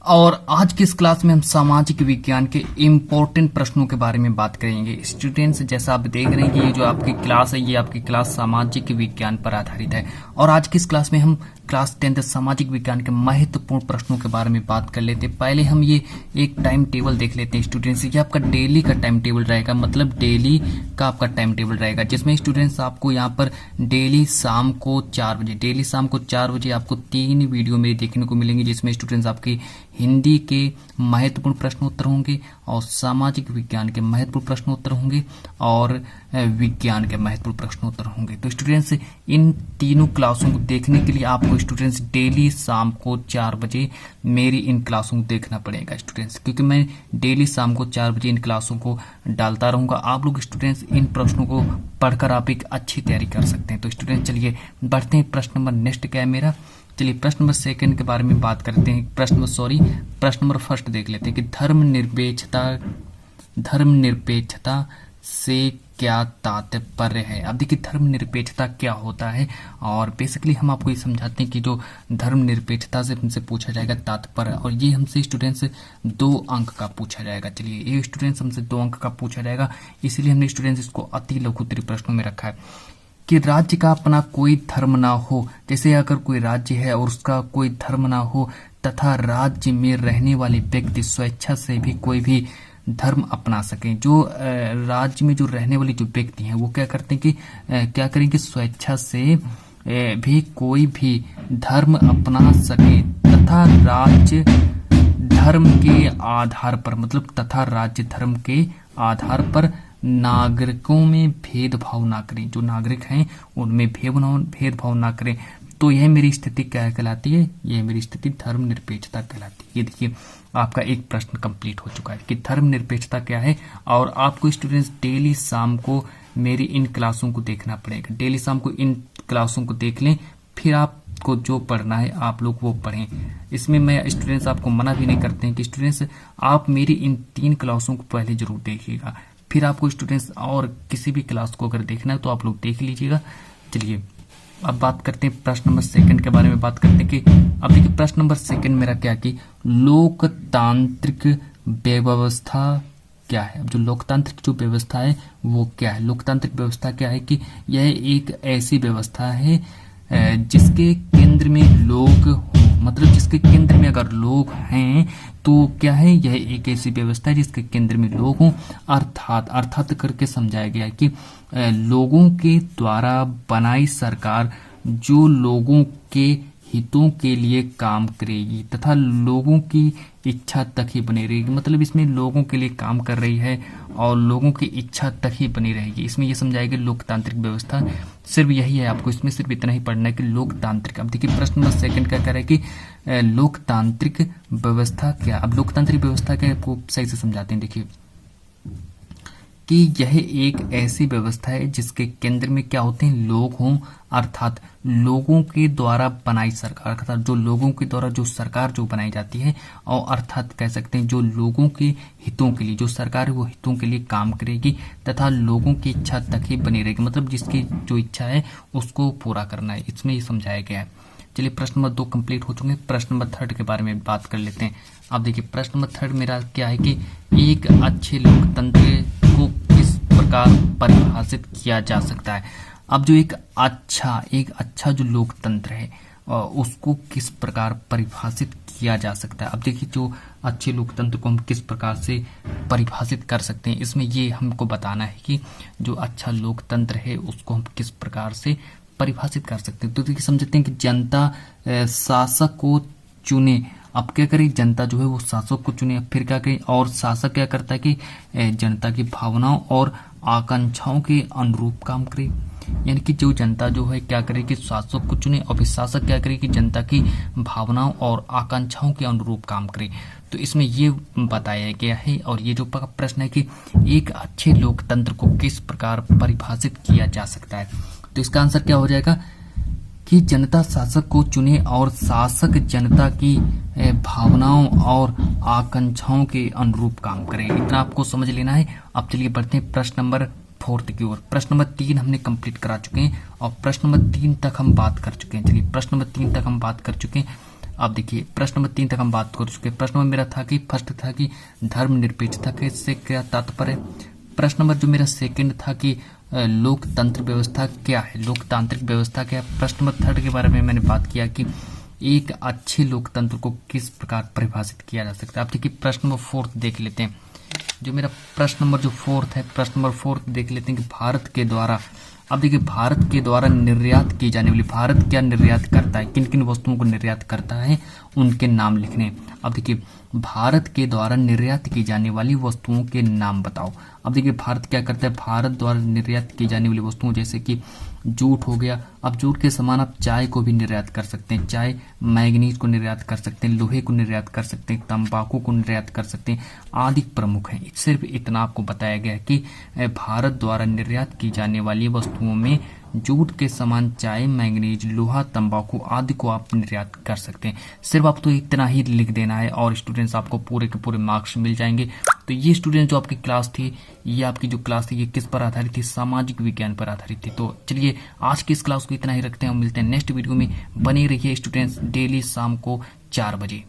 और आज की इस क्लास में हम सामाजिक विज्ञान के इम्पोर्टेंट प्रश्नों के बारे में बात करेंगे। स्टूडेंट्स, जैसा आप देख रहे हैं कि ये जो आपकी क्लास है, ये आपकी क्लास सामाजिक विज्ञान पर आधारित है। और आज की इस क्लास में हम क्लास 10th सामाजिक विज्ञान के महत्वपूर्ण प्रश्नों के बारे में बात कर लेते हैं। पहले हम ये एक टाइम टेबल देख लेते हैं स्टूडेंट्स। ये आपका डेली का टाइम टेबल रहेगा, मतलब डेली का आपका टाइम टेबल रहेगा, जिसमें स्टूडेंट्स आपको यहाँ पर डेली शाम को 4 बजे आपको 3 वीडियो मेरे देखने को मिलेंगे, जिसमें स्टूडेंट्स आपकी हिंदी के महत्वपूर्ण प्रश्नोत्तर होंगे और सामाजिक विज्ञान के महत्वपूर्ण प्रश्नोत्तर होंगे और विज्ञान के महत्वपूर्ण प्रश्नोत्तर होंगे। तो स्टूडेंट्स, इन तीनों क्लासों को देखने के लिए आपको स्टूडेंट्स डेली शाम को 4 बजे मेरी इन क्लासों को देखना पड़ेगा स्टूडेंट्स, क्योंकि मैं डेली शाम को 4 बजे इन क्लासों को डालता रहूंगा। आप लोग स्टूडेंट्स इन प्रश्नों को पढ़कर आप एक अच्छी तैयारी कर सकते हैं। तो स्टूडेंट, चलिए बढ़ते हैं। प्रश्न नंबर नेक्स्ट क्या है मेरा, चलिए प्रश्न नंबर 2 के बारे में बात करते हैं। प्रश्न नंबर 1 देख लेते हैं कि धर्मनिरपेक्षता से क्या तात्पर्य है। अब देखिए, धर्मनिरपेक्षता क्या होता है, और बेसिकली हम आपको ये समझाते हैं कि जो धर्मनिरपेक्षता से हमसे पूछा जाएगा तात्पर्य, और ये हमसे स्टूडेंट्स 2 अंक का पूछा जाएगा। चलिए, ये स्टूडेंट्स हमसे 2 अंक का पूछा जाएगा, इसीलिए हमने स्टूडेंट्स इसको अति लघु उत्तरीय प्रश्नों में रखा है कि राज्य का अपना कोई धर्म ना हो। जैसे अगर कोई राज्य है और उसका कोई धर्म ना हो तथा राज्य में रहने वाले व्यक्ति स्वेच्छा से भी कोई भी धर्म अपना सकें। जो राज्य में जो रहने वाले जो व्यक्ति हैं वो क्या करते हैं कि क्या करेंगे, स्वेच्छा से भी कोई भी धर्म अपना सके तथा राज्य धर्म के आधार पर, मतलब तथा राज्य धर्म के आधार पर नागरिकों में भेदभाव ना करें। जो नागरिक हैं उनमें भेदभाव ना करें। तो यह मेरी स्थिति क्या कहलाती है, यह मेरी स्थिति धर्मनिरपेक्षता कहलाती है। ये देखिए, आपका एक प्रश्न कंप्लीट हो चुका है कि धर्मनिरपेक्षता क्या है। और आपको स्टूडेंट्स डेली शाम को मेरी इन क्लासों को देखना पड़ेगा। डेली शाम को इन क्लासों को देख लें, फिर आपको जो पढ़ना है आप लोग वो पढ़ें। इसमें मैं स्टूडेंट्स आपको मना भी नहीं करते हैं कि स्टूडेंट्स आप मेरी इन 3 क्लासों को पहले जरूर देखिएगा, फिर आपको स्टूडेंट्स और किसी भी क्लास को अगर देखना है तो आप लोग देख लीजिएगा। चलिए, अब बात करते हैं प्रश्न नंबर 2 के बारे में बात करते हैं कि अब देखिए प्रश्न नंबर 2 मेरा क्या कि लोकतांत्रिक व्यवस्था क्या है। अब जो लोकतांत्रिक जो व्यवस्था है वो क्या है। लोकतांत्रिक व्यवस्था क्या है कि यह एक ऐसी व्यवस्था है जिसके केंद्र में लोग हों, मतलब जिसके केंद्र में अगर लोग हैं तो क्या है, यह एक ऐसी व्यवस्था है जिसके केंद्र में लोग हों। अर्थात करके समझाया गया है कि लोगों के द्वारा बनाई सरकार जो लोगों के हितों के लिए काम करेगी तथा लोगों की इच्छा तक ही बनी रहेगी। मतलब इसमें लोगों के लिए काम कर रही है और लोगों की इच्छा तक ही बनी रहेगी। इसमें यह समझाएगा लोकतांत्रिक व्यवस्था सिर्फ यही है। आपको इसमें सिर्फ इतना ही पढ़ना है कि लोकतांत्रिक। अब देखिए प्रश्न नंबर 2 क्या कह रहा है कि लोकतांत्रिक व्यवस्था क्या। अब लोकतांत्रिक व्यवस्था क्या आपको सही से समझाते हैं। देखिए कि यह एक ऐसी व्यवस्था है जिसके केंद्र में क्या होते हैं, लोग हों, अर्थात लोगों के द्वारा बनाई सरकार, अर्थात जो लोगों के द्वारा जो सरकार जो बनाई जाती है, और अर्थात कह सकते हैं जो लोगों के हितों के लिए जो सरकार है वो हितों के लिए काम करेगी तथा लोगों की इच्छा तक ही बनी रहेगी। मतलब जिसकी जो इच्छा है उसको पूरा करना है, इसमें ये समझाया गया है। चलिए, प्रश्न नंबर 2 कंप्लीट हो चुके हैं। प्रश्न नंबर 3 के बारे में बात कर लेते हैं। अब देखिए प्रश्न नंबर 3 मेरा क्या है कि एक अच्छे लोकतंत्र को किस प्रकार परिभाषित किया जा सकता है। अब जो एक अच्छा जो लोकतंत्र है उसको किस प्रकार परिभाषित किया जा सकता है। अब देखिए, जो अच्छे लोकतंत्र को हम किस प्रकार से परिभाषित कर सकते हैं, इसमें ये हमको बताना है कि जो अच्छा लोकतंत्र है उसको हम किस प्रकार से परिभाषित कर सकते हैं। तो देखिए समझते हैं कि जनता शासक को चुने। अब क्या करें, जनता जो है वो शासक को चुने, फिर क्या करें, और शासक क्या करता है कि जनता की भावनाओं और आकांक्षाओं के अनुरूप काम करे। यानी कि जो जनता जो है क्या करे कि शासक को चुने, और फिर शासक क्या करे कि जनता की भावनाओं और आकांक्षाओं के अनुरूप काम करे। तो इसमें ये बताया गया है। और ये जो प्रश्न है कि एक अच्छे लोकतंत्र को किस प्रकार परिभाषित किया जा सकता है, तो इसका आंसर क्या हो जाएगा कि जनता शासक को चुने और शासक जनता की भावनाओं और आकांक्षाओं के अनुरूप काम करे। इतना आपको समझ लेना है। अब चलिए बढ़ते हैं प्रश्न नंबर 4 की ओर। प्रश्न नंबर 3 हमने कंप्लीट करा चुके हैं और प्रश्न नंबर 3 तक हम बात कर चुके हैं। चलिए प्रश्न नंबर 3 तक हम बात कर चुके हैं। अब देखिए प्रश्न नंबर 3 तक हम बात कर चुके। प्रश्न नंबर मेरा था कि फर्स्ट था कि धर्मनिरपेक्षता से क्या तात्पर्य है। प्रश्न नंबर जो मेरा सेकंड था कि लोकतंत्र व्यवस्था क्या है, लोकतांत्रिक व्यवस्था क्या है। प्रश्न नंबर थर्ड के बारे में मैंने बात किया कि एक अच्छे लोकतंत्र को किस प्रकार परिभाषित किया जा सकता है। अब देखिए प्रश्न नंबर फोर्थ देख लेते हैं। जो मेरा प्रश्न नंबर जो फोर्थ है, प्रश्न नंबर फोर्थ देख लेते हैं कि भारत के द्वारा, अब देखिए भारत के द्वारा निर्यात की जाने वाली, भारत क्या निर्यात करता है, किन किन वस्तुओं को निर्यात करता है, उनके नाम लिखने। अब देखिए भारत के द्वारा निर्यात की जाने वाली वस्तुओं के नाम बताओ। अब देखिए भारत क्या करता है, भारत द्वारा निर्यात की जाने वाली वस्तुओं जैसे कि जूट हो गया। अब जूट के समान आप चाय को भी निर्यात कर सकते हैं, चाय मैग्नीज को निर्यात कर सकते हैं, लोहे को निर्यात कर सकते हैं, तंबाकू को निर्यात कर सकते हैं, आदि प्रमुख हैं। सिर्फ इतना आपको बताया गया कि भारत द्वारा निर्यात की जाने वाली वस्तुओं में जूट के समान चाय, मैंगनीज, लोहा, तंबाकू आदि को आप निर्यात कर सकते हैं। सिर्फ आप तो इतना ही लिख देना है और स्टूडेंट्स आपको पूरे के पूरे मार्क्स मिल जाएंगे। तो ये स्टूडेंट जो आपकी क्लास थी, ये आपकी जो क्लास थी ये किस पर आधारित थी, सामाजिक विज्ञान पर आधारित थी। तो चलिए आज की इस क्लास को इतना ही रखते हैं, मिलते हैं नेक्स्ट वीडियो में। बने रहिए स्टूडेंट्स डेली शाम को 4 बजे।